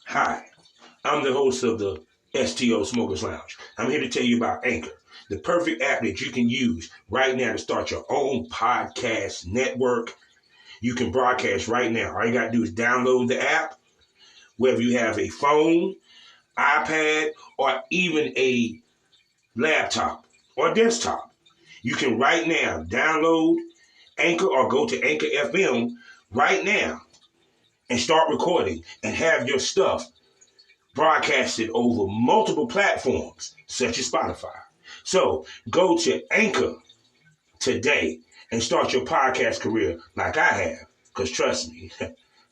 Hi, I'm the host of the STO Smokers Lounge. I'm here to tell you about Anchor, the perfect app that you can use right now to start your own podcast network. You can broadcast right now. All you got to do is download the app, whether you have a phone, iPad, or even a laptop or desktop. You can right now download Anchor or go to Anchor FM right now and start recording and have your stuff broadcasted over multiple platforms such as Spotify. So go to Anchor today and start your podcast career like I have. Because trust me,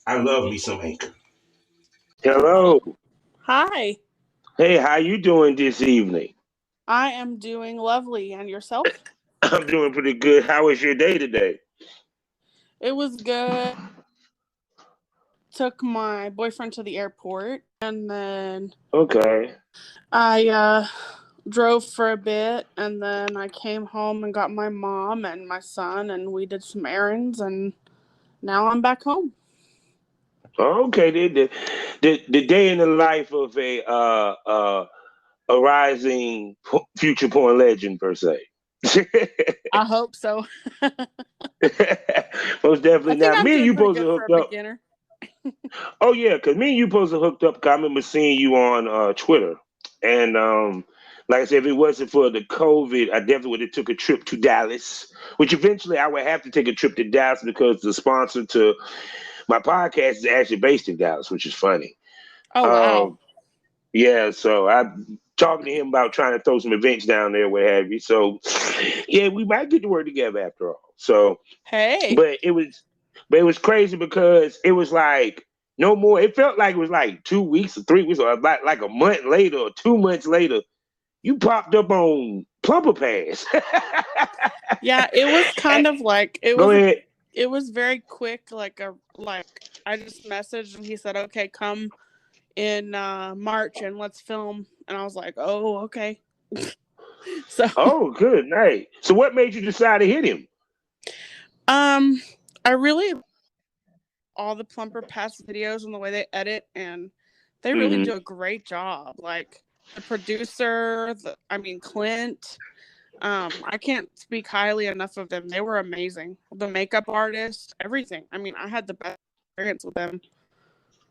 I love me some Anchor. Hello. Hi. Hey, how you doing this evening? I am doing lovely. And yourself? I'm doing pretty good. How was your day today? It was good. Took my boyfriend to the airport, and then I drove for a bit, and then I came home and got my mom and my son, and we did some errands, and now I'm back home. Okay, the day in the life of a rising future porn legend per se. I hope so. Most definitely. I think Now, I'm me and doing you pretty supposed to good for hook a up. beginner. Oh yeah, because me and you supposed to hooked up. 'Cause I remember seeing you on Twitter, and like I said, if it wasn't for the COVID, I definitely would have took a trip to Dallas. Which eventually I would have to take a trip to Dallas because the sponsor to my podcast is actually based in Dallas, which is funny. Oh, wow. Yeah, so I'm talking to him about trying to throw some events down there, what have you. So yeah, we might get to work together after all. So Hey. but it was crazy because it was like no more. It felt like it was like 2 weeks or 3 weeks or about like a month later or 2 months later. You popped up on Plumper Pass. Yeah, it was kind of like Go ahead. It was very quick. Like I just messaged and he said, "Okay, come in March and let's film." And I was like, "Oh, okay." So Oh, good night. So what made you decide to hit him? I really all the Plumper Pass videos and the way they edit, and they really do a great job. Like the producer, Clint. I can't speak highly enough of them. They were amazing. The makeup artist, everything. I mean, I had the best experience with them.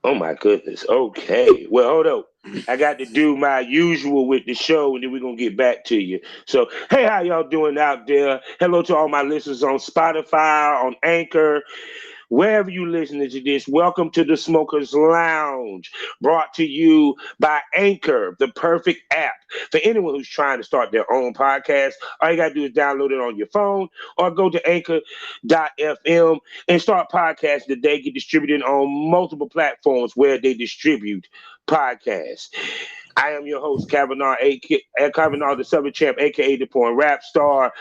Oh my goodness. Okay. Well, hold up. I got to do my usual with the show, and then we're gonna get back to you. So, hey, how y'all doing out there? Hello to all my listeners on Spotify, on Anchor, wherever you listening to this. Welcome to the Smokers Lounge, brought to you by Anchor, the perfect app for anyone who's trying to start their own podcast. All you gotta do is download it on your phone or go to anchor.fm and start podcasting today. Get distributed on multiple platforms where they distribute podcasts. I am your host, Kavanaugh, Kavanaugh, the Southern Champ, aka the Porn Rap Star.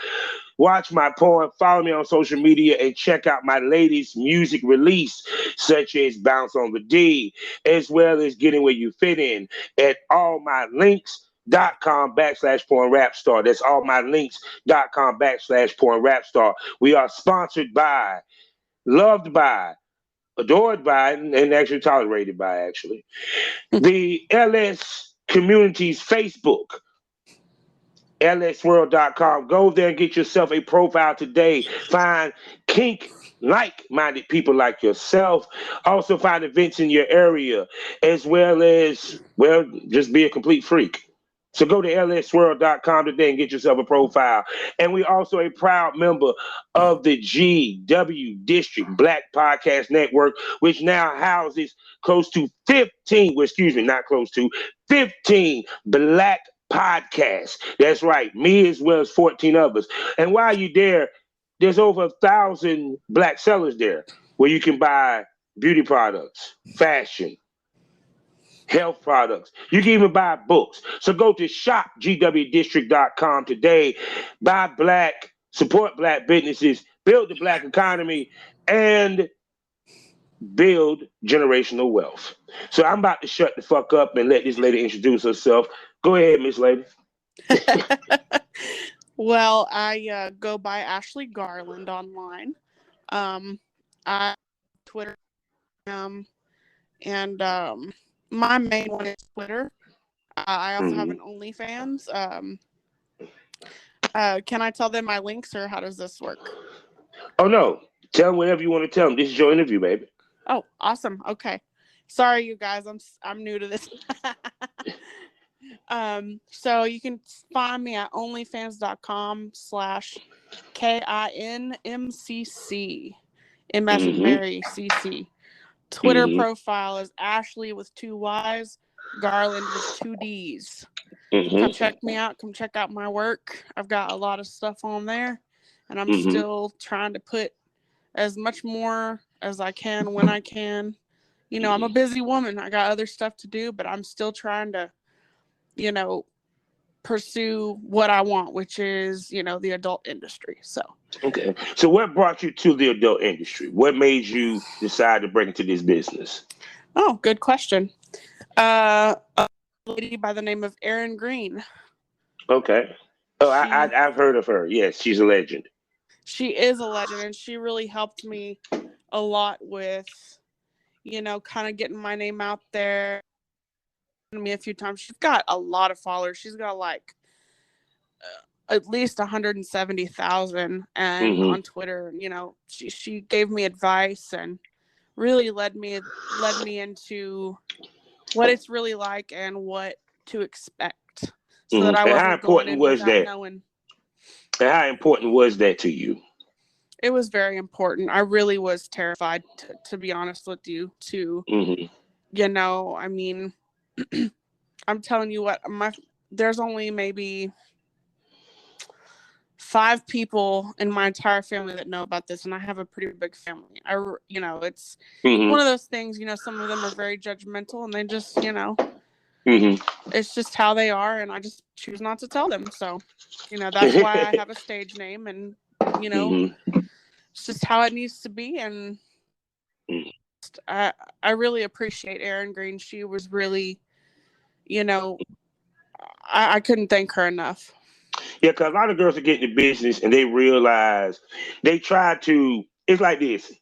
Watch my porn, follow me on social media, and check out my latest music release, such as Bounce on the D, as well as Getting Where You Fit In at allmylinks.com/porn rap star. That's allmylinks.com/porn rap star. We are sponsored by, loved by, adored by, and actually tolerated by, actually, the LS Community's Facebook. lsworld.com. Go there and get yourself a profile today. Find kink like-minded people like yourself. Also find events in your area, as well as, well, just be a complete freak. So go to lsworld.com today and get yourself a profile. And we're also a proud member of the GW District Black Podcast Network, which now houses close to 15, well, excuse me, not close to, 15 Black podcasts. That's right, me as well as 14 others. And while you're there, there's over 1,000 Black sellers there where you can buy beauty products, fashion, health products. You can even buy books. So go to shopgwdistrict.com today. Buy Black, support Black businesses, build the Black economy, and build generational wealth. So I'm about to shut the fuck up and let this lady introduce herself. Go ahead, Miss Lady. Well, I go by Ashley Garland online. I Twitter, and My main one is Twitter. I also have an Mm-hmm. OnlyFans. Can I tell them my links, or how does this work? Oh no, tell them whatever you want to tell them. This is your interview, baby. Oh, awesome. Okay. Sorry, you guys. I'm new to this. So you can find me at onlyfans.com/KINMCC. M as in Mm-hmm. Mary, CC. Twitter Mm-hmm. profile is Ashley with 2 Y's, Garland with 2 D's. Come Mm-hmm. check me out. Come check out my work. I've got a lot of stuff on there, and I'm Mm-hmm. still trying to put as much more as I can when I can. You know, I'm a busy woman. I got other stuff to do, but I'm still trying to, you know, pursue what I want, which is, you know, the adult industry. So, Okay. So what brought you to the adult industry? What made you decide to break into this business? oh, good question. A lady by the name of Erin Green. Okay. Oh, She I've heard of her. Yes, she's a legend. she is a legend, and she really helped me a lot with, you know, kind of getting my name out there. Me a few times. She's got a lot of followers. She's got like at least 170,000, and Mm-hmm. on Twitter, you know, she gave me advice and really led me into what it's really like and what to expect, so that Mm-hmm. I And how wasn't going important in was without that? knowing. And how important was that to you? It was very important. I really was terrified, to be honest with you, to, Mm-hmm. you know, I mean, I'm telling you what, there's only maybe 5 people in my entire family that know about this, and I have a pretty big family. You know, it's Mm-hmm. one of those things, you know, some of them are very judgmental, and they just, you know, Mm-hmm. it's just how they are, and I just choose not to tell them. So, you know, that's why I have a stage name, and, you know, Mm-hmm. it's just how it needs to be. And I really appreciate Erin Green. She was really, you know, I couldn't thank her enough. Yeah, because a lot of girls are getting in business and they realize they try to. It's like this: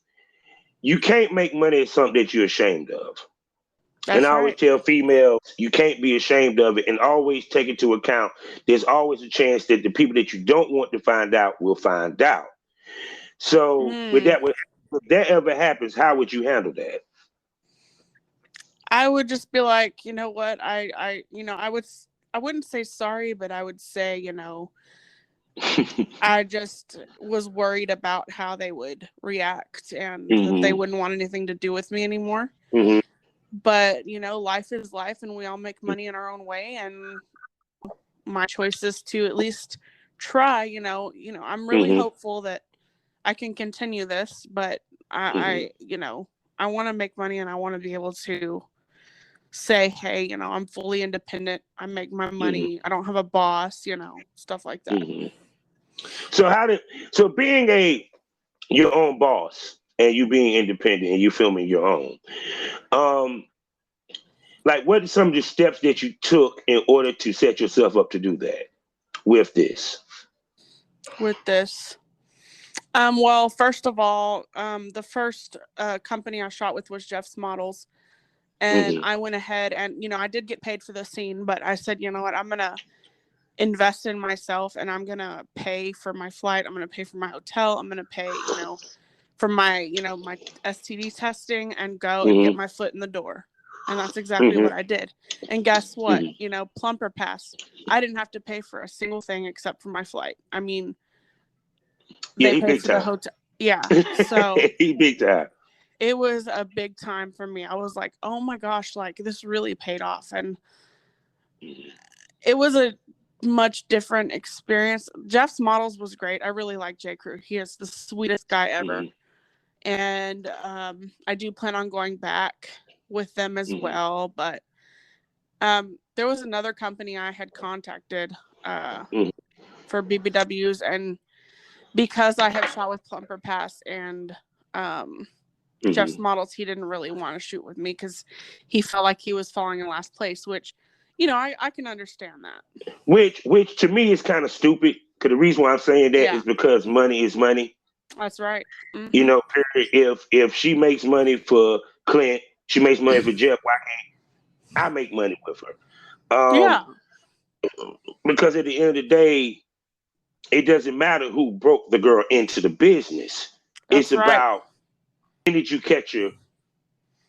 you can't make money at something that you're ashamed of. And I That's always right. tell females, you can't be ashamed of it, and always take into account there's always a chance that the people that you don't want to find out will find out. So, Mm. if that ever happens, how would you handle that? I would just be like, you know what, you know, I wouldn't say sorry, but I would say, you know, I just was worried about how they would react, and that they Hmm. wouldn't want anything to do with me anymore. Hmm. But, you know, life is life, and we all make money in our own way, and my choice is to at least try. I'm really Hmm. hopeful that I can continue this, but Hmm. you know, I want to make money, and I want to be able to say, hey, you know, I'm fully independent. I make my Hmm. money. I don't have a boss, you know, stuff like that. Hmm. So so being your own boss and you being independent and you filming your own, um, like what are some of the steps that you took in order to set yourself up to do that with this? With this, well, first of all, the first company I shot with was Jeff's Models. And Hmm. I went ahead and, you know, I did get paid for the scene, but I said, you know what, I'm going to invest in myself, and I'm going to pay for my flight. I'm going to pay for my hotel. I'm going to pay, you know, for my, you know, my STD testing, and go and get Hmm. my foot in the door. And that's exactly Hmm. what I did. And guess what? Hmm. You know, Plumper Pass, I didn't have to pay for a single thing except for my flight. I mean, Yeah, they he paid big for the time. hotel. Yeah. So He big time. it was a big time for me. I was like, oh my gosh, like this really paid off. And it was a much different experience. Jeff's Models was great. I really like J. Crew. He is the sweetest guy ever. Hmm. And I do plan on going back with them as Hmm. well. But there was another company I had contacted Hmm. for BBWs, and because I have shot with Plumper Pass and Jeff's Hmm. Models, he didn't really want to shoot with me because he felt like he was falling in last place, which, you know, I can understand that. Which to me is kind of stupid. Because the reason why I'm saying that Yeah, is because money is money. that's right. You Hmm. know, period. If she makes money for Clint, she makes money for Jeff. Why? I make money with her. Yeah, Because at the end of the day, it doesn't matter who broke the girl into the business. It's that's right. about, when did you catch her?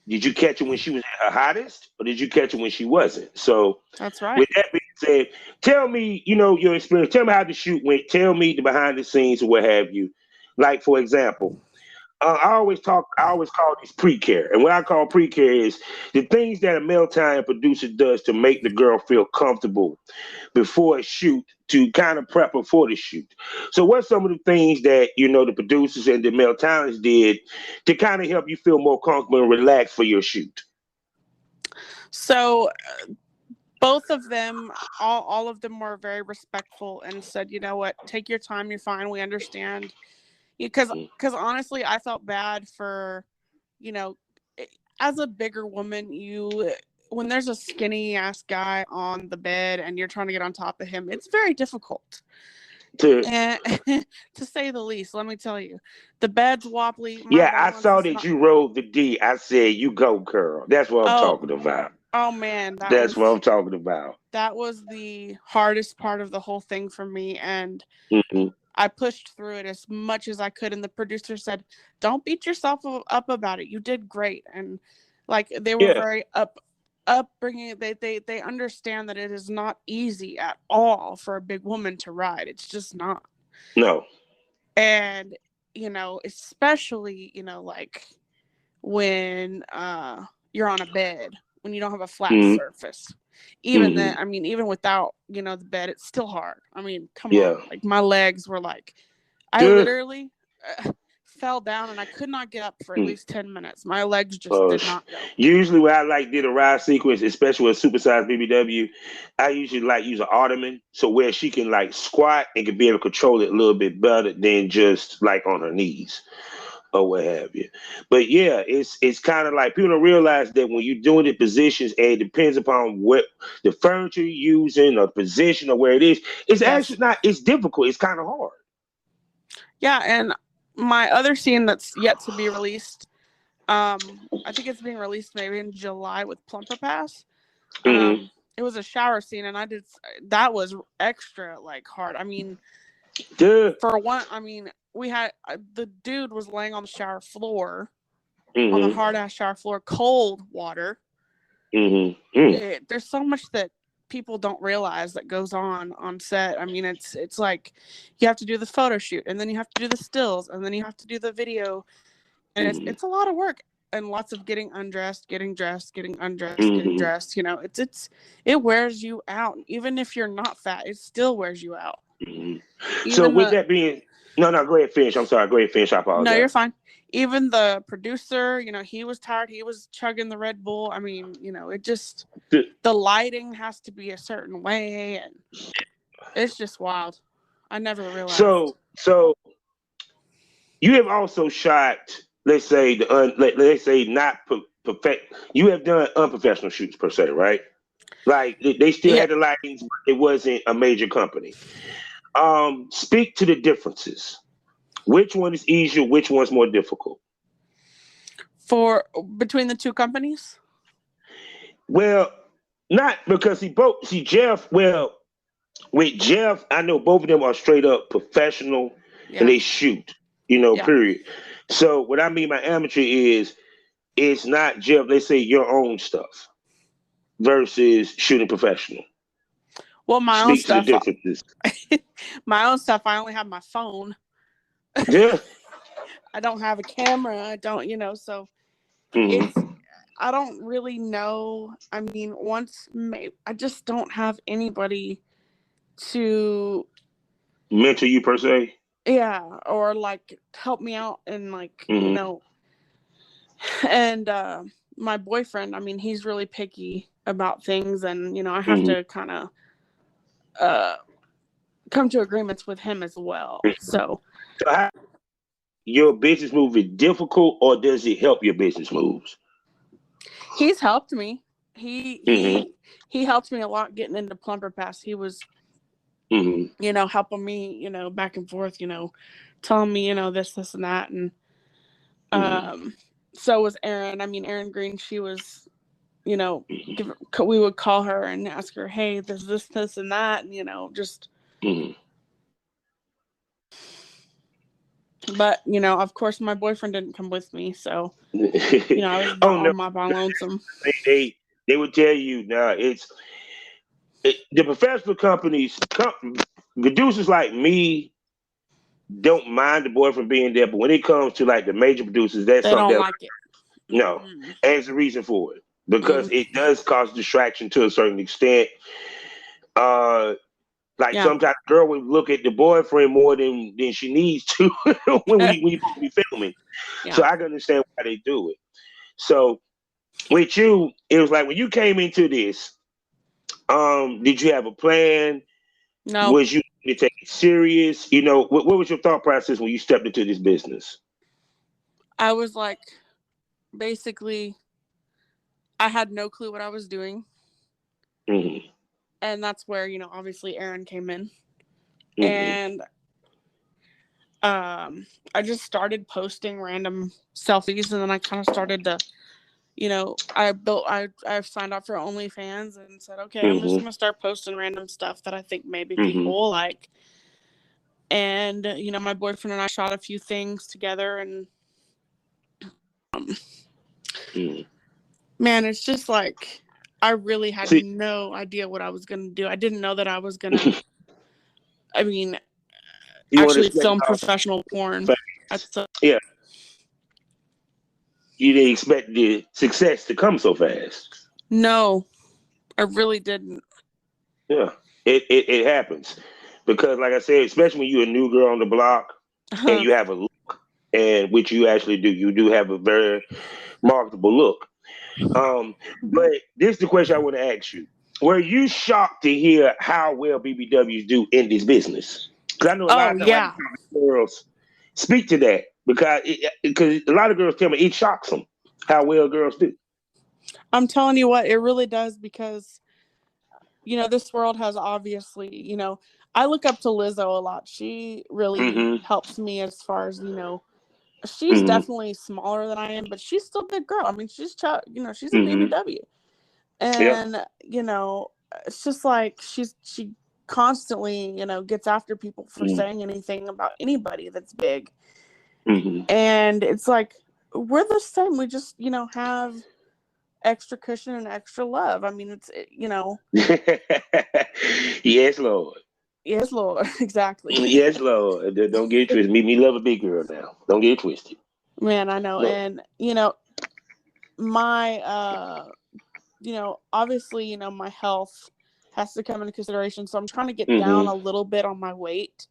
Did you catch her when she was at her hottest, or did you catch her when she wasn't? So, That's right. with that being said, tell me, your experience. Tell me how the shoot went. Tell me the behind the scenes or what have you. Like, for example, I always call this pre-care. And what I call pre-care is the things that a male talent producer does to make the girl feel comfortable before a shoot, to kind of prep her for the shoot. So what's some of the things that, the producers and the male talents did to kind of help you feel more comfortable and relaxed for your shoot? So both of them, all of them were very respectful and said, you know what, take your time, you're fine, we understand. Because honestly, I felt bad for, you know, as a bigger woman, when there's a skinny ass guy on the bed and you're trying to get on top of him, it's very difficult. And to say the least, let me tell you, the bed's wobbly. Yeah, I saw that you rolled the D. I said, you go, girl. That's what I'm talking about. Oh man, that's what I'm talking about. That was the hardest part of the whole thing for me, and I pushed through it as much as I could. And the producer said, "Don't beat yourself up about it. You did great." And like they were very upbringing. They understand that it is not easy at all for a big woman to ride. It's just not. No. And especially like when you're on a bed, when you don't have a flat surface. Even then, I mean, even without the bed, it's still hard. I mean, come on, like my legs were like, I literally fell down and I could not get up for at least 10 minutes. My legs just did not go. Usually when I did a ride sequence, especially with supersized BBW, I usually use an ottoman, so where she can squat and can be able to control it a little bit better than just on her knees or what have you. But yeah, it's kind of like people don't realize that when you're doing the positions, and it depends upon what the furniture you're using or position or where it is, it's actually not, it's difficult. It's kind of hard. Yeah, and my other scene that's yet to be released, I think it's being released maybe in July with Plumper Pass. It was a shower scene, and that was extra hard. I mean, for one, I mean, we had the dude was laying on the shower floor, on the hard ass shower floor, cold water. There's so much that people don't realize that goes on set. I mean, it's like you have to do the photo shoot, and then you have to do the stills, and then you have to do the video, and it's a lot of work and lots of getting undressed, getting dressed, getting undressed, getting dressed. It wears you out. Even if you're not fat, it still wears you out. So with that being, no, go ahead, finish. I'm sorry, go ahead, finish. I apologize. No, you're fine. Even the producer, he was tired. He was chugging the Red Bull. I mean, it just, the lighting has to be a certain way, and it's just wild. I never realized. So you have also shot, let's say not perfect. You have done unprofessional shoots per se, right? Like they still had the lightings, but it wasn't a major company. Speak to the differences. Which one is easier? Which one's more difficult? Between the two companies? Well, not because Jeff. Well, with Jeff, I know both of them are straight up professional, and they shoot. Period. So what I mean by amateur is, it's not Jeff. They say your own stuff versus shooting professional. Well, my own stuff. To the differences. My own stuff. I only have my phone. Yeah. I don't have a camera. I don't, so I don't really know. I mean, I just don't have anybody to mentor you per se. Yeah, or help me out and and my boyfriend, I mean, he's really picky about things, and I have to kind of come to agreements with him as well. So how, your business move is difficult, or does it help your business moves? He's helped me. He helped me a lot getting into Plumper Pass. He was helping me, back and forth, telling me, this and that. And so was Erin. I mean, Erin Green, she was you know, we would call her and ask her, hey, there's this, and that, and, you know, just. Mm-hmm. But, you know, of course, my boyfriend didn't come with me, so, you know, I was Oh, no. on my lonesome. They would tell you now the professional companies, producers like me don't mind the boyfriend being there, but when it comes to like the major producers, that's They something don't that like it. no, Mm-hmm. and there's a reason for it because it does cause distraction to a certain extent. Like sometimes the girl would look at the boyfriend more than she needs to when we be filming. So I can understand why they do it. So with you, it was like when you came into this, did you have a plan? No. Was you to take it serious? You know, what was your thought process when you stepped into this business? I was like, basically, I had no clue what I was doing. Mm-hmm. And that's where, you know, obviously Erin came in. Mm-hmm. And I just started posting random selfies, and then I kind of started to, you know, I've signed up for OnlyFans and said, okay, I'm just gonna start posting random stuff that I think maybe people will like. And you know, my boyfriend and I shot a few things together, and man, it's just like I really had no idea what I was gonna do. I didn't know that I was gonna. I mean, actually film professional porn. Yeah. You didn't expect the success to come so fast. No, I really didn't. Yeah, it happens because, like I said, especially when you're a new girl on the block and you have a look, and which you actually do, you do have a very marketable look. But this is the question I want to ask you: were you shocked to hear how well BBWs do in this business? Because I know a lot of girls speak to that because a lot of girls tell me it shocks them how well girls do. I'm telling you what, it really does, because, you know, this world has obviously, you know, I look up to Lizzo a lot. She really helps me as far as, you know, she's definitely smaller than I am, but she's still a big girl. I mean, she's you know, she's a BBW. And, you know, it's just like she constantly, you know, gets after people for saying anything about anybody that's big. And it's like, we're the same. We just, you know, have extra cushion and extra love. I mean, it's, you know. Yes, Lord. Yes, Lord. Exactly. Yes, Lord. Don't get it twisted. Me love a big girl now. Don't get it twisted. Man, I know. Look. And, you know, my, you know, obviously, you know, my health has to come into consideration. So I'm trying to get down a little bit on my weight.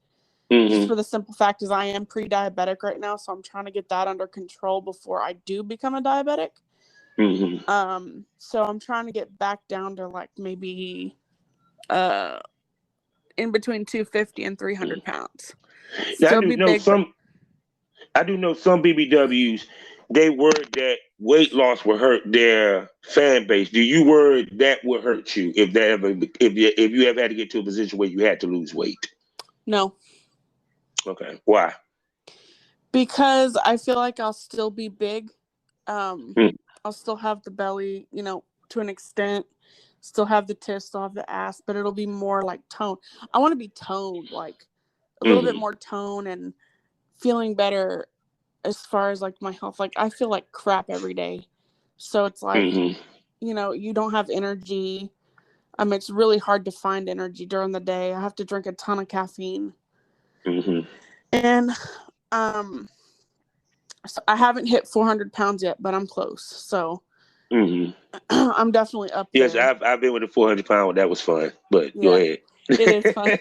Just for the simple fact is I am pre-diabetic right now. So I'm trying to get that under control before I do become a diabetic. So I'm trying to get back down to like maybe in between 250 and 300 pounds. Still be big. I do know some BBWs, they worried that weight loss will hurt their fan base. Do you worry that would hurt you if you ever had to get to a position where you had to lose weight? No. Okay. Why? Because I feel like I'll still be big. I'll still have the belly, you know, to an extent. Still have the tits, still have the ass, but it'll be more like toned. I want to be toned, like a little bit more tone and feeling better as far as like my health. Like I feel like crap every day. So it's like, you know, you don't have energy. It's really hard to find energy during the day. I have to drink a ton of caffeine. And so I haven't hit 400 pounds yet, but I'm close. So I'm definitely up there. Yes, I've been with a 400-pound. That was fun. But go ahead. It is fun.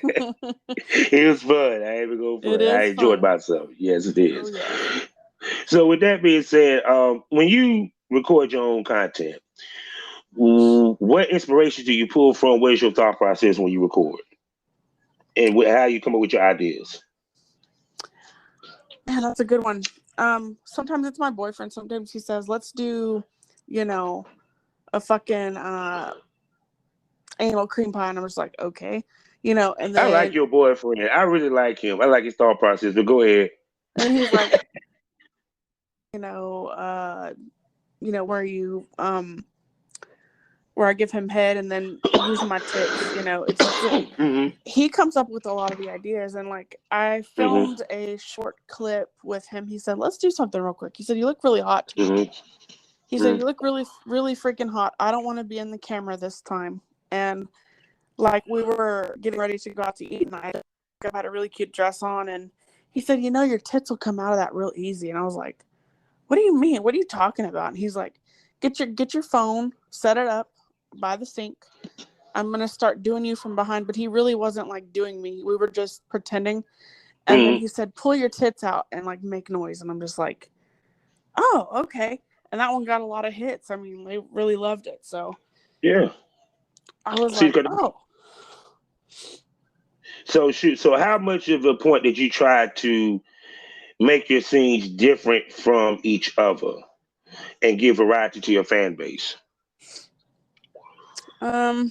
It was fun. I ain't even go for it. I enjoyed myself. Yes, it is. Oh, yeah. So with that being said, when you record your own content, what inspiration do you pull from? What is your thought process when you record? And how you come up with your ideas? Man, that's a good one. Sometimes it's my boyfriend. Sometimes he says, let's do, you know, a fucking anal cream pie. And I'm just like, okay. You know, and then I like your boyfriend. I really like him. I like his thought process, but go ahead. And he's like, you know, where you where I give him head and then use my tits. It's just he comes up with a lot of the ideas. And like I filmed a short clip with him. He said, "Let's do something real quick." He said, "You look really hot tonight." He said, "You look really, really freaking hot. I don't want to be in the camera this time." And like we were getting ready to go out to eat, and I had a really cute dress on, and he said, "Your tits will come out of that real easy." And I was like, "What do you mean? What are you talking about?" And he's like, Get your phone, set it up by the sink. I'm gonna start doing you from behind." But he really wasn't like doing me. We were just pretending. And then he said, "Pull your tits out and like make noise." And I'm just like, "Oh, okay." And that one got a lot of hits. I mean, they really loved it. So yeah. I was like, "Oh." So shoot. So how much of a point did you try to make your scenes different from each other and give variety to your fan base? I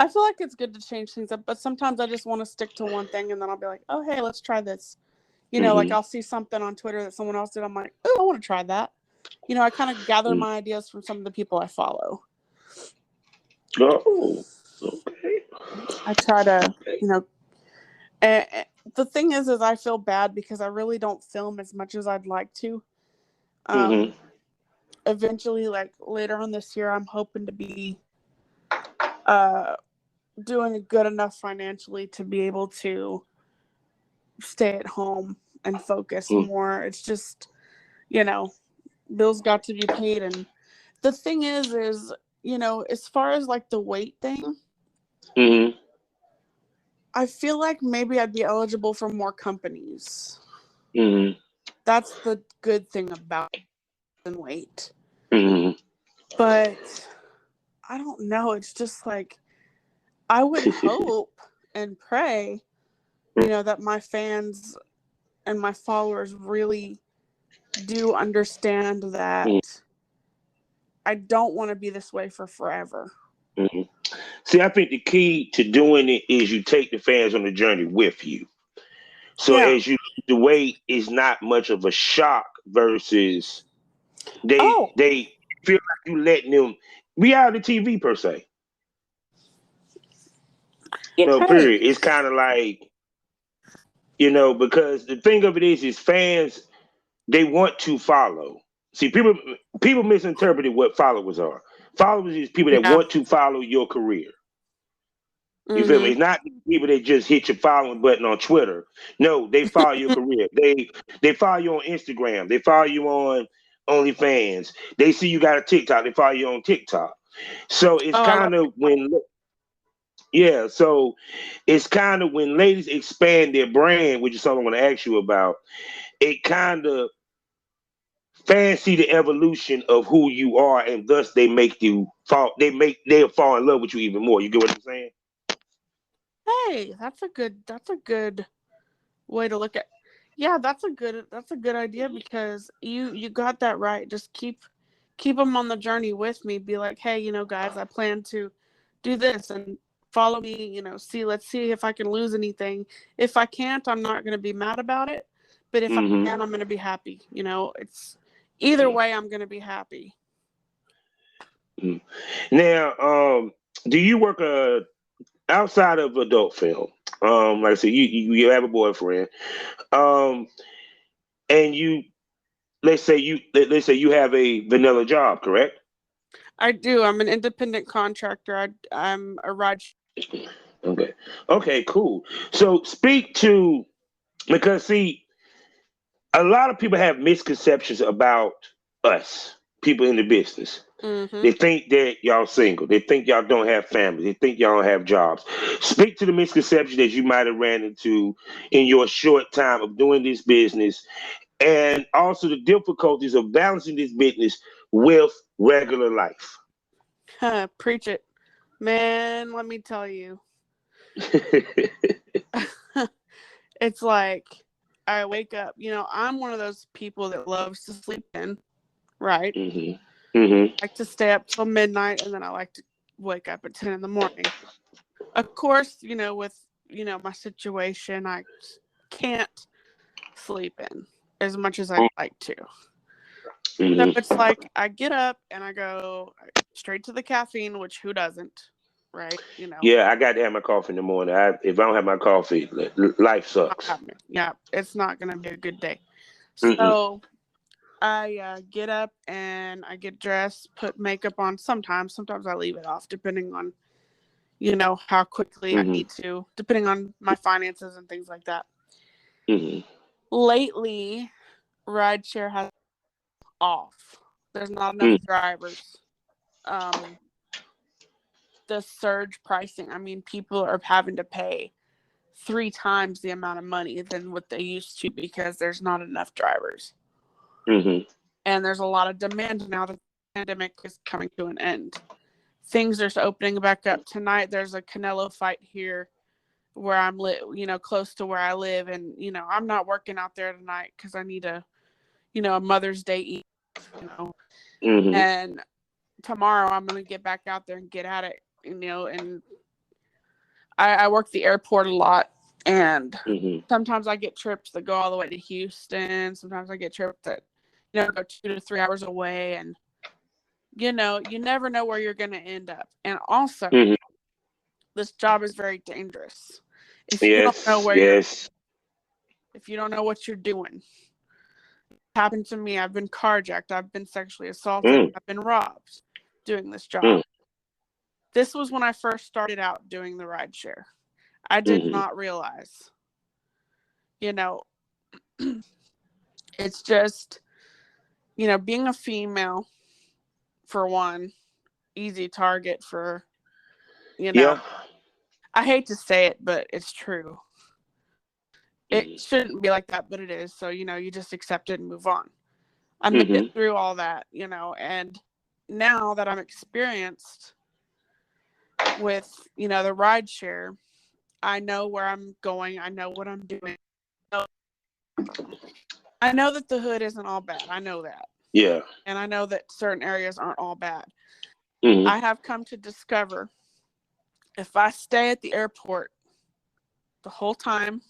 feel like it's good to change things up, but sometimes I just want to stick to one thing, and then I'll be like, "Oh, hey, let's try this." Like I'll see something on Twitter that someone else did. I'm like, "Oh, I want to try that." I kind of gather my ideas from some of the people I follow. Oh, okay. I try to, the thing is I feel bad because I really don't film as much as I'd like to. Eventually, like later on this year, I'm hoping to be doing good enough financially to be able to stay at home and focus more. It's just, bills got to be paid. And the thing is, as far as like the weight thing, I feel like maybe I'd be eligible for more companies. That's the good thing about weight. But I don't know. It's just like, I would hope and pray, that my fans and my followers really do understand that I don't want to be this way for forever. See, I think the key to doing it is you take the fans on the journey with you. So as you the weight is not much of a shock versus they feel like you letting them reality TV per se. Period. It's kind of like, because the thing of it is fans, they want to follow. See, people misinterpreted what followers are. Followers is people that want to follow your career. You feel me? It's not people that just hit your following button on Twitter. No, they follow your career. They follow you on Instagram. They follow you on OnlyFans. They see you got a TikTok. They follow you on TikTok. So it's kind of so it's kind of when ladies expand their brand, which is something I'm going to ask you about. It kind of fans see the evolution of who you are, and thus they make you fall. They'll fall in love with you even more. You get what I'm saying? Hey, that's a good way to look at. Yeah, that's a good idea, because you got that right. Just keep them on the journey with me. Be like, "Hey, guys, I plan to do this, and follow me. Let's see if I can lose anything. If I can't, I'm not going to be mad about it. But if I can, I'm going to be happy. It's either way, I'm going to be happy." Now, do you work outside of adult film? Like I said, you have a boyfriend, and let's say you have a vanilla job, correct? I do. I'm an independent contractor. I'm a ride. Okay, cool. So speak to, because see, a lot of people have misconceptions about us, people in the business. They think that y'all single. They think y'all don't have family. They think y'all don't have jobs. Speak to the misconception that you might have ran into in your short time of doing this business, and also the difficulties of balancing this business with regular life. Preach it, man. Let me tell you. It's like I wake up. I'm one of those people that loves to sleep in, right? I like to stay up till midnight, and then I like to wake up at 10 in the morning. Of course, with my situation, I can't sleep in as much as I'd like to. So Mhm. it's like I get up and I go straight to the caffeine, which who doesn't, right? You know, Yeah, I got to have my coffee in the morning. If I don't have my coffee, life not sucks. happening. Yeah, it's not gonna be a good day. Mm-mm. So I get up and I get dressed, put makeup on. Sometimes I leave it off, depending on how quickly I Mhm. need to, depending on my finances and things like that. Mhm. Lately, rideshare has off. There's not enough Mm. drivers. The surge pricing. I mean, people are having to pay 3 times the amount of money than what they used to because there's not enough drivers. Mhm. And there's a lot of demand now that the pandemic is coming to an end. Things are opening back up. Tonight, there's a Canelo fight here where I'm close to where I live. And, I'm not working out there tonight because I need a Mother's Day eat, Mhm. and tomorrow I'm going to get back out there and get at it, and I work the airport a lot, and Mhm. sometimes I get trips that go all the way to Houston. Sometimes I get trips that, go 2 to 3 hours away, and, you never know where you're going to end up. And also, Mhm. this job is very dangerous. If you don't know Yes. where Yes. if you don't know what you're doing. It happened to me. I've been carjacked. I've been sexually assaulted. Mm. I've been robbed doing this Mm. job. This was when I first started out doing the rideshare. I did Mhm. not realize, you know, it's just, being a female, for one, easy target for, Yeah. I hate to say it, but it's true. It Mhm. shouldn't be like that, but it is. So, you just accept it and move on. I made it Mhm. through all that, and now that I'm experienced with, the ride share, I know where I'm going. I know what I'm doing. I know that the hood isn't all bad. I know that. Yeah. And I know that certain areas aren't all bad. Mhm. I have come to discover if I stay at the airport the whole time,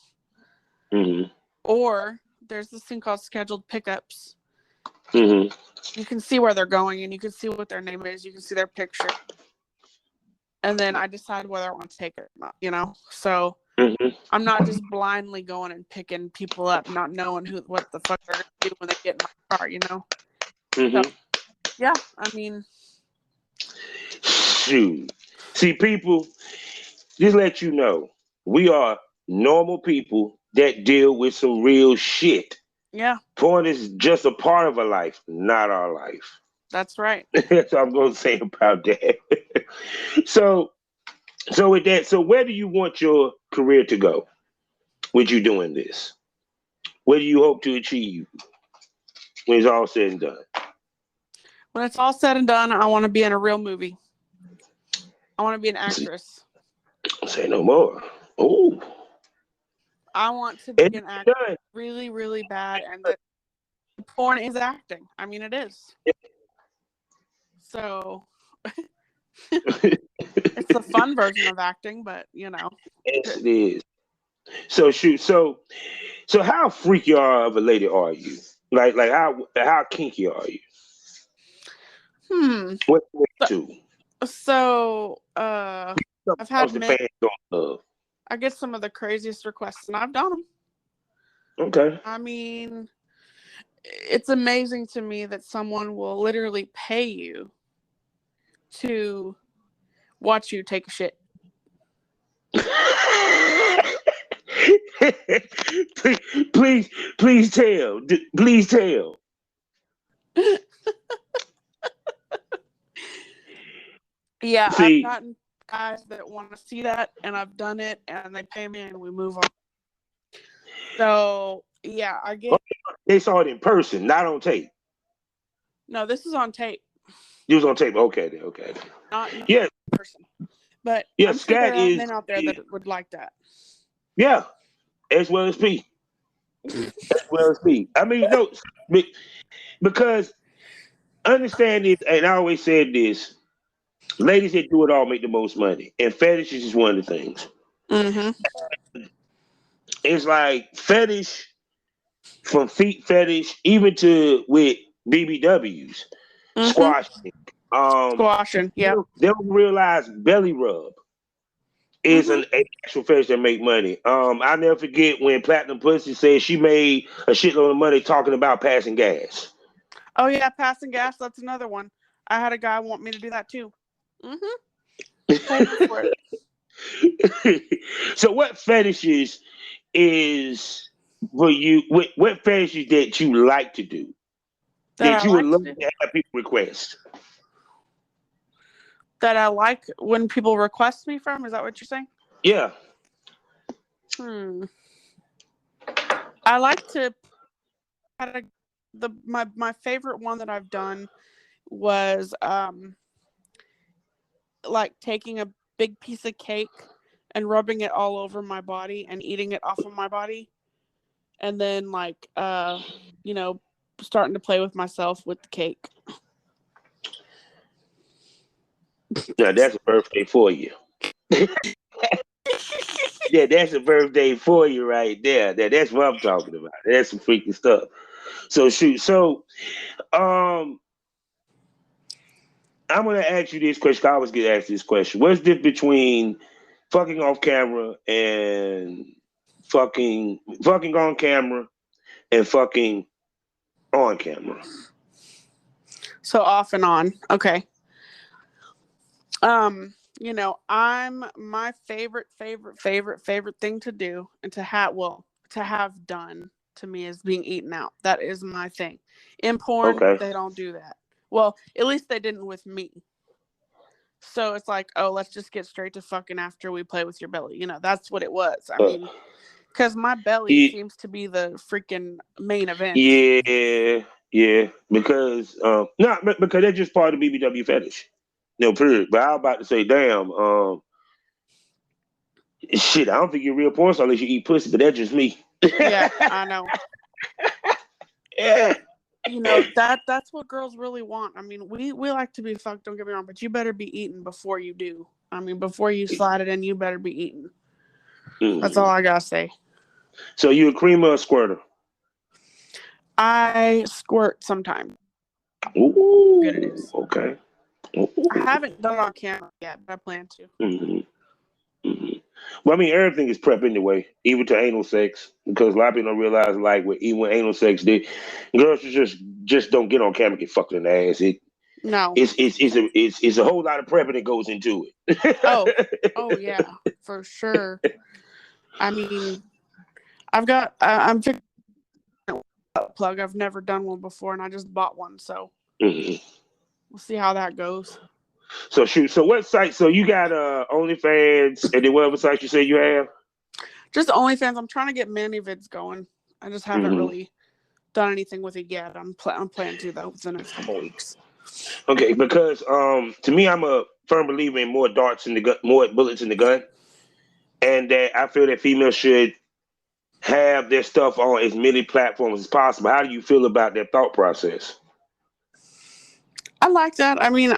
Mhm. or there's this thing called scheduled pickups, Mhm. you can see where they're going and you can see what their name is. You can see their picture. And then I decide whether I want to take it or not, So Mhm. I'm not just blindly going and picking people up, not knowing what the fuck they're going to do when they get in my car. So, Mhm. yeah, I mean, Shoot. See, people, just let you know, we are normal people that deal with some real shit. yeah, Porn is just a part of our life, not our life. that's right. That's what I'm going to say about that. so, with that, so where do you want your career to go with you doing this? What do you hope to achieve when it's all said and done? When it's all said and done, I want to be in a real movie. I want to be an actress. Say no more. Oh, I want to be it's an actor done. really, really bad. And that porn is acting. I mean, it is. So it's the fun version of acting, but Yes, it is. So shoot. So how freaky of a lady are you? Like how kinky are you? hmm. What So, to? I've Something had else the men. fans don't love. I get some of the craziest requests, and I've done them. Okay. I mean, it's amazing to me that someone will literally pay you to watch you take a shit. please, please tell. Please tell. Yeah, I've See, gotten guys that want to see that, and I've done it, and they pay me, and we move on. So yeah, I get. they saw it in person, not on tape. No, this is on tape, You was on tape. Okay, then. Okay. Then. not in Yeah, person. But yeah. I'm sure Scat there are is. men out there that would like that. Yeah, as well as P. As well as P. I mean, no, because understand this, and I always said this: ladies that do it all make the most money, and fetishes is one of the things. Mm-hmm. It's like fetish, from feet fetish, even to with BBWs, Mm-hmm. squashing. Squashing, yeah. They don't realize belly rub is an actual fetish that make money. I'll never forget when Platinum Pussy said she made a shitload of money talking about passing gas. Oh yeah, passing gas. That's another one. I had a guy want me to do that too. Pay me for it. So, what fetishes is for you? What fetishes that you like to do that you would love to have people request? That I like when people request me from? Is that what you're saying? Yeah. I like to. My favorite one that I've done was like taking a big piece of cake and rubbing it all over my body and eating it off of my body, and then like starting to play with myself with the cake. Now that's a birthday for you. Yeah, that's a birthday for you right there. That's what I'm talking about. That's some freaky stuff. So shoot. So I'm gonna ask you this question. I always get asked this question. What's the difference between fucking off camera and fucking on camera and fucking on camera? So off and on. Okay. I'm my favorite thing to do and to have done to me is being eaten out. That is my thing. In porn, They don't do that. Well, at least they didn't with me. So it's like, oh, let's just get straight to fucking after we play with your belly. That's what it was. I mean, because my belly seems to be the freaking main event. Yeah. Because because that's just part of the BBW fetish. No, period. But I was about to say, damn, shit, I don't think you're a real porn star unless you eat pussy, but that's just me. Yeah, I know. Yeah. That's what girls really want. I mean, we like to be fucked, don't get me wrong, but you better be eaten before you do. I mean, before you slide it in, you better be eaten. That's all I gotta say. So you a creamer or a squirter? I squirt sometimes. Ooh, good it is. Okay. Ooh. I haven't done it on camera yet, but I plan to. Well, I mean, everything is prep anyway, even to anal sex, because a lot of people don't realize, like, even with anal sex, girls just don't get on camera and get fucked in the ass. It's a whole lot of prepping that goes into it. Oh yeah, for sure. I mean, I'm fixing a plug. I've never done one before, and I just bought one, so we'll see how that goes. So shoot. So what site? So you got OnlyFans, and then whatever site you say you have? Just OnlyFans. I'm trying to get ManyVids going. I just haven't really done anything with it yet. I'm planning to though within the next couple weeks. Okay, because to me, I'm a firm believer in more darts in the gun, more bullets in the gun, and that I feel that females should have their stuff on as many platforms as possible. How do you feel about that thought process? I like that. I mean,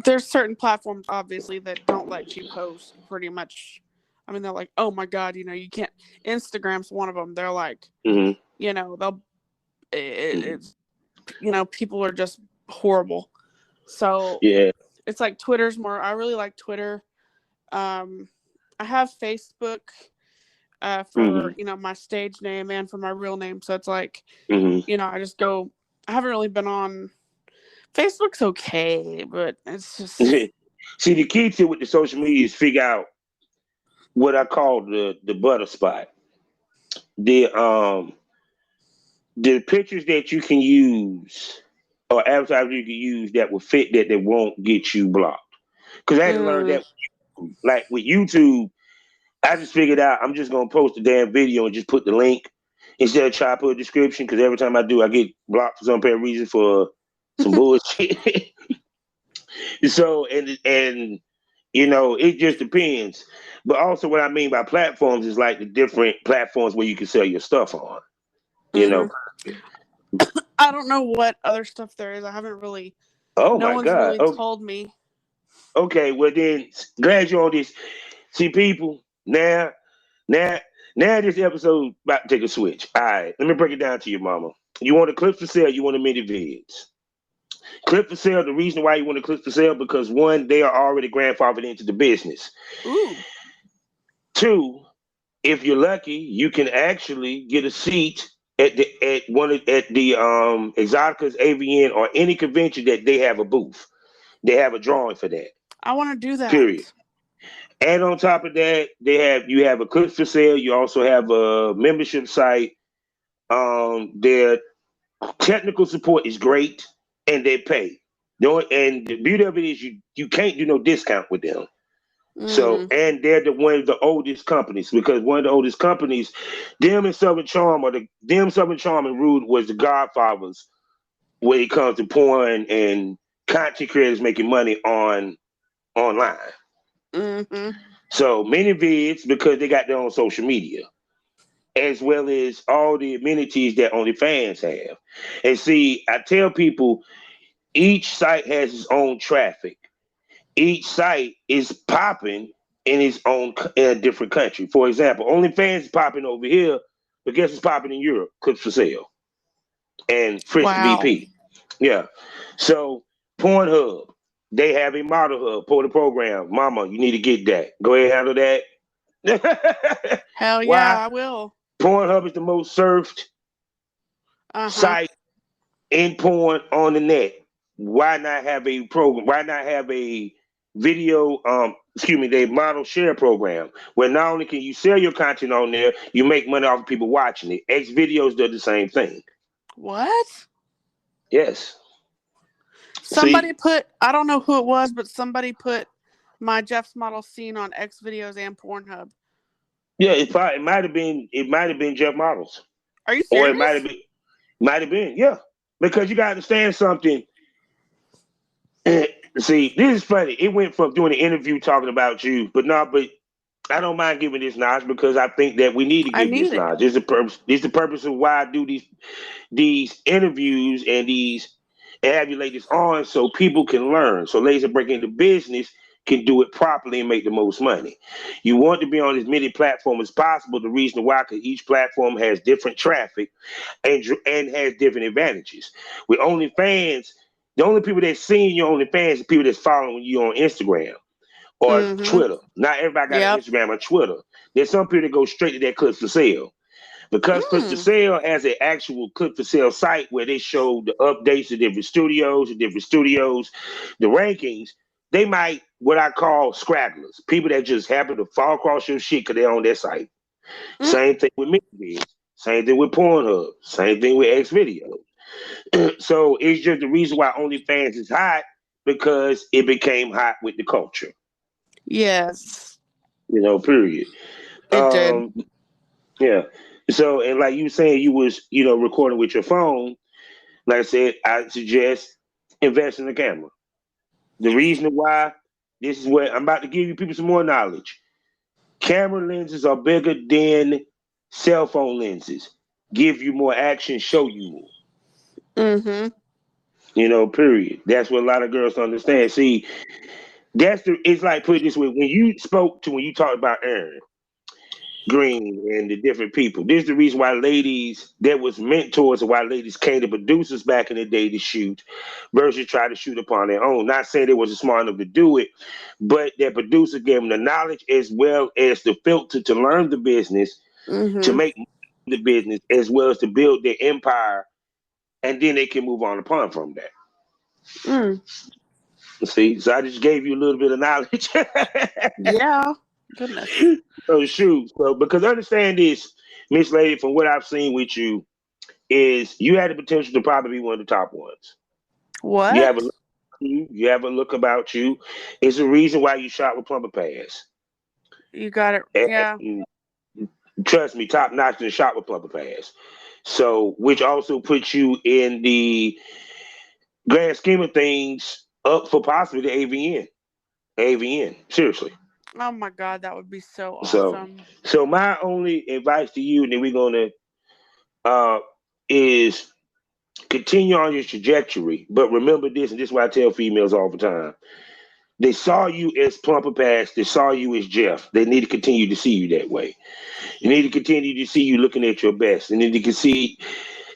there's certain platforms, obviously, that don't let you post pretty much. I mean, they're like, oh, my God, you can't. Instagram's one of them. They're like, it's, people are just horrible. So yeah, it's like Twitter's more. I really like Twitter. I have Facebook for, my stage name and for my real name. So it's like, I just go. I haven't really been on. Facebook's okay, but it's just see the key to with the social media is figure out what I call the butter spot. The pictures that you can use or advertising you can use that will fit that won't get you blocked. Because I had to learn that, like with YouTube, I just figured out I'm just gonna post a damn video and just put the link instead of try to put a description. Because every time I do, I get blocked for some apparent reason for some bullshit. So and it just depends. But also what I mean by platforms is like the different platforms where you can sell your stuff on. I don't know what other stuff there is. I haven't really. Oh no my one's God! really told me. Okay, well then, glad you're on this. See, people, now this episode about to take a switch. All right, let me break it down to you, Mama. You want a clip for sale, you want a mini vids. Clip for sale, the reason why you want a clip for sale, because one, they are already grandfathered into the business. Ooh. Two, if you're lucky, you can actually get a seat at the Exotica's AVN or any convention that they have a booth. They have a drawing for that. I want to do that. Period. And on top of that, you have a clip for sale. You also have a membership site. Their technical support is great, and they pay. And the beauty of it is you can't do no discount with them. So, and they're one of the oldest companies, because one of the oldest companies, them and Southern Charm and Rude was the godfathers when it comes to porn and content creators making money online. So many vids, because they got their own social media, as well as all the amenities that OnlyFans have. And see, I tell people, each site has its own traffic. Each site is popping in its own different country. For example, OnlyFans is popping over here, but guess what's popping in Europe? Clips for sale and Fritz VP. Yeah. So Pornhub, they have a model hub for the program. Mama, you need to get that. Go ahead and handle that. Hell yeah, I will. Pornhub is the most surfed site in porn on the net. Why not have a program? Why not have a video, the model share program, where not only can you sell your content on there, you make money off of people watching it. X videos do the same thing. What? Yes. Somebody put, I don't know who it was, but somebody put my Jeff's Model scene on X videos and Pornhub. Yeah, it might have been Jeff Models. Are you serious? Or it might have been, yeah. Because you gotta understand something. See, this is funny. It went from doing an interview talking about you, but I don't mind giving this knowledge, because I think that we need to give this knowledge. This is the purpose of why I do these interviews and have you ladies on, so people can learn. So ladies that break into business can do it properly and make the most money. You want to be on as many platforms as possible. The reason why, because each platform has different traffic and has different advantages. With OnlyFans, the only people that's seeing your OnlyFans are people that's following you on Instagram or Twitter. Not everybody got an Instagram or Twitter. There's some people that go straight to that clips for sale. Because Clips for Sale has an actual clip for sale site where they show the updates of different studios, the rankings. They might, what I call scragglers, people that just happen to fall across your shit because they're on their site. Same thing with MiniVids, same thing with Pornhub, same thing with X videos. So it's just the reason why OnlyFans is hot, because it became hot with the culture. Yes. Period. It did. Yeah. So, and like you were saying, you was, recording with your phone. Like I said, I suggest invest in the camera. The reason why, this is what I'm about to give you people some more knowledge. Camera lenses are bigger than cell phone lenses. Give you more action, show you more. Period. That's what a lot of girls don't understand. See, it's like, put it this way, when you talked about Erin Green and the different people, this is the reason why ladies, there was mentors, and why ladies came to producers back in the day to shoot versus try to shoot upon their own. Not saying they wasn't smart enough to do it, but their producer gave them the knowledge as well as the filter to learn the business, to make the business, as well as to build their empire, and then they can move on upon from that. See, so I just gave you a little bit of knowledge. Yeah. Goodness. So shoot. So, because understand this, Miss Lady, from what I've seen with you, is you had the potential to probably be one of the top ones. What? You have a look about you. It's the reason why you shot with Plumper Pass. You got it. Yeah. Trust me, top notch and shot with Plumper Pass. So, which also puts you in the grand scheme of things up for possibly the AVN. Seriously. Oh my God, that would be so awesome. So my only advice to you, and then we're gonna is continue on your trajectory. But remember this, and this is what I tell females all the time. They saw you as Plumper Pass, they saw you as Jeff. They need to continue to see you that way. You need to continue to see you looking at your best. They need to see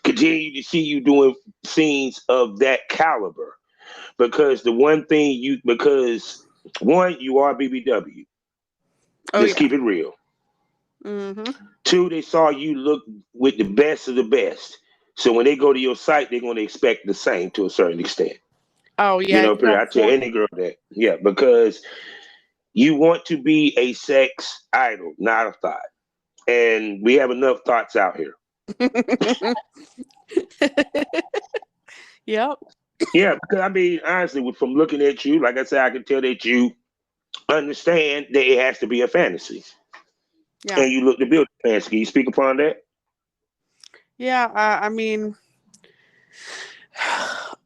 continue to see you doing scenes of that caliber. Because one, you are BBW. Oh Let's yeah. keep it real. Mm-hmm. Two, they saw you look with the best of the best. So when they go to your site, they're going to expect the same to a certain extent. Oh yeah. You Period. got I tell any girl that. Yeah, because you want to be a sex idol, not a thought. And we have enough thoughts out here. Yep. Yeah, because I mean, honestly, from looking at you, like I said, I can tell that you understand that it has to be a fantasy. Yeah. And you look to build a fantasy. Can you speak upon that? Yeah. I mean,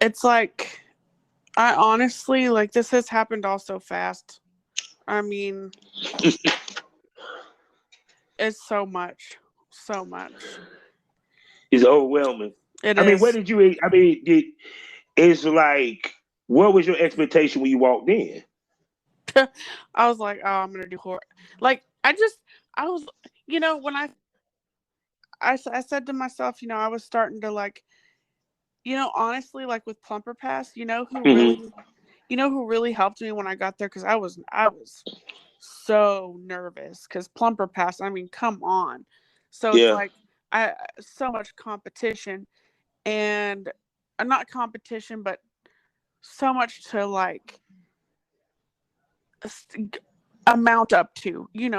it's like, I honestly, like, this has happened all so fast. I mean, it's so much. So much. It's overwhelming. It I mean, is. it's like, what was your expectation when you walked in? I was like, oh, I'm going to do horror. Like, I was, when I said to myself, I was starting to like, honestly, like with Plumper Pass, Mm-hmm. who really helped me when I got there, because I was so nervous, because Plumper Pass, I mean, come on. So it's Yeah. like so much competition, and not competition, but so much to like amount up to. Lady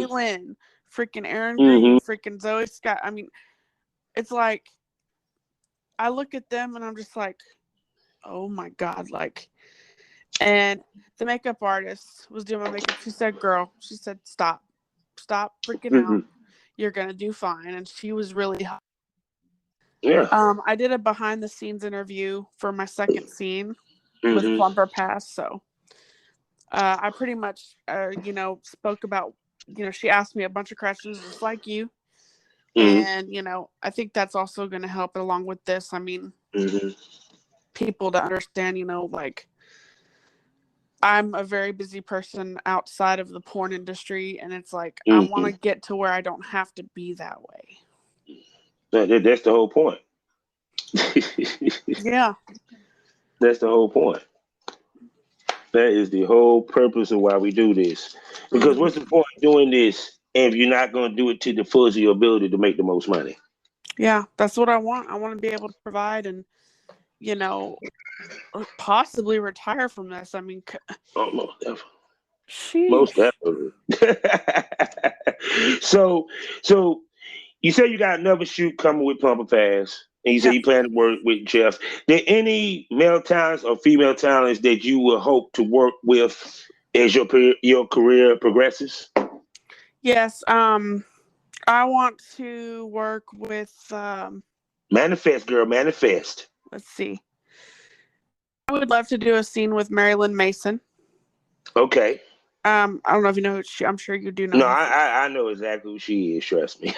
Mm-hmm. Lynn, freaking Erin Green, Mm-hmm. freaking Zoe Scott. I mean, it's like I look at them and I'm just like, oh my God, like. And the makeup artist was doing my makeup. She said, girl, she said, stop freaking Mm-hmm. out. You're going to do fine. And she was really hot. Yeah. I did a behind the scenes interview for my second scene with Mm-hmm. Plumper Pass. So I pretty much, spoke about, she asked me a bunch of questions just like you. Mm-hmm. And, I think that's also going to help along with this. I mean, Mm-hmm. people to understand, like, I'm a very busy person outside of the porn industry, and it's like, I want to get to where I don't have to be that way. That's the whole point. Yeah. That's the whole point. That is the whole purpose of why we do this. Because Mm-hmm. what's the point of doing this if you're not going to do it to the fullest of your ability to make the most money? Yeah, that's what I want. I want to be able to provide and, possibly retire from this. I mean, Almost definitely. Most sheesh. definitely. so, you say you got another shoot coming with Plumper Pass, and you say Yeah. you plan to work with Jeff. There any male talents or female talents that you would hope to work with as your career progresses? Yes. I want to work with, Manifest, girl, manifest. let's see. I would love to do a scene with Marilyn Mason. Okay. I don't know if you know who I'm sure you do know No, who she is. I know exactly who she is. Trust me.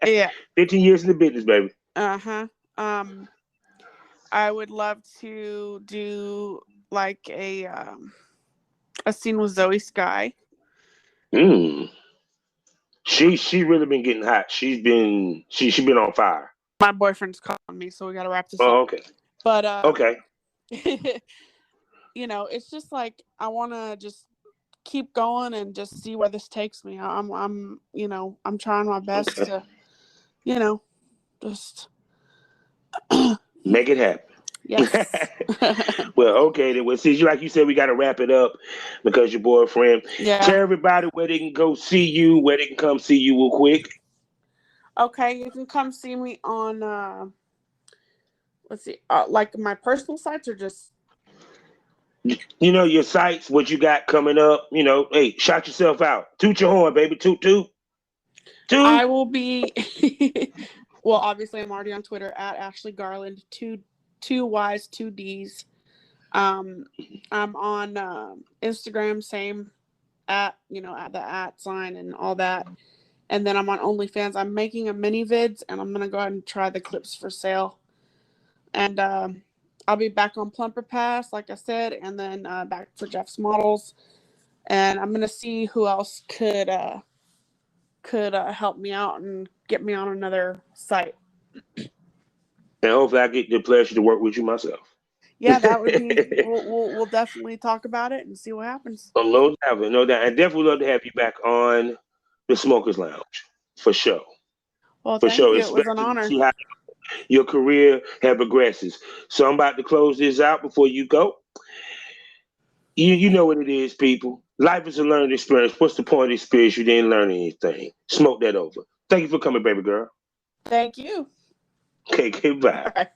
Yeah. 15 years in the business, baby. Uh-huh. I would love to do like a scene with Zoe Sky. Mm. She really been getting hot. She been on fire. My boyfriend's calling me, so we gotta wrap this Oh, up. okay. But Okay. it's just like I wanna just keep going and just see where this takes me. I'm trying my best Okay. to, just Make it happen. yes. Well, okay, then. Well, since like you said, we got to wrap it up because your boyfriend. Yeah. Tell everybody where they can go see you, where they can come see you real quick. Okay, you can come see me on let's see, like my personal sites or just. Your sites, what you got coming up. Hey, shout yourself out. Toot your horn, baby. Toot, toot. Toot. I will be. Well, obviously, I'm already on Twitter at Ashley Garland, two Y's, two D's. I'm on Instagram, same at the @ sign and all that. And then I'm on OnlyFans. I'm making a mini vids, and I'm gonna go ahead and try the clips for sale. And I'll be back on Plumper Pass, like I said, and then back for Jeff's Models. And I'm gonna see who else could help me out and get me on another site. And hopefully I get the pleasure to work with you myself. Yeah, that would be. We'll definitely talk about it and see what happens. Oh, no doubt, no doubt. And definitely love to have you back on the Smokers Lounge for sure. Well, For thank sure, you. It was an especially to honor. see how your career have progresses. So I'm about to close this out before you go. You know what it is, people. Life is a learning experience. What's the point of the experience? You didn't learn anything. Smoke that over. Thank you for coming, baby girl. Thank you. Okay, goodbye. All right.